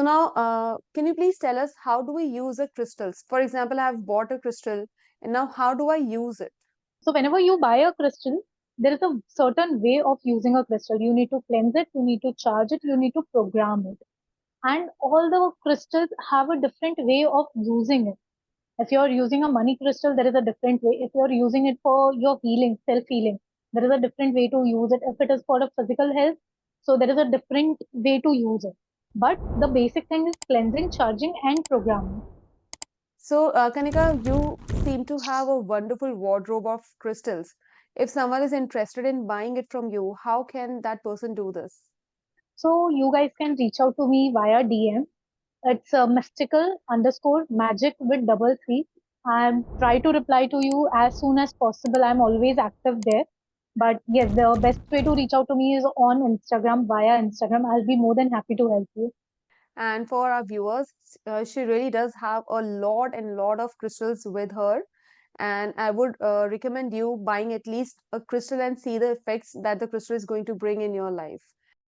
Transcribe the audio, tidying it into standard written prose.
So now, can you please tell us how do we use the crystals? For example, I have bought a crystal, and now how do I use it? So whenever you buy a crystal, there is a certain way of using a crystal. You need to cleanse it, you need to charge it, you need to program it. And all the crystals have a different way of using it. If you're using a money crystal, there is a different way. If you're using it for your healing, self healing, there is a different way to use it. If it is for a physical health, so there is a different way to use it. But the basic thing is cleansing, charging, and programming. So, Kanika, you seem to have a wonderful wardrobe of crystals. If someone is interested in buying it from you, how can that person do this? So you guys can reach out to me via DM. It's mystical underscore magic with double three. I try to reply to you as soon as possible. I'm always active there. But yes, the best way to reach out to me is on Instagram via Instagram. I'll be more than happy to help you. And for our viewers, she really does have a lot and lot of crystals with her. And I would recommend you buying at least a crystal and see the effects that the crystal is going to bring in your life.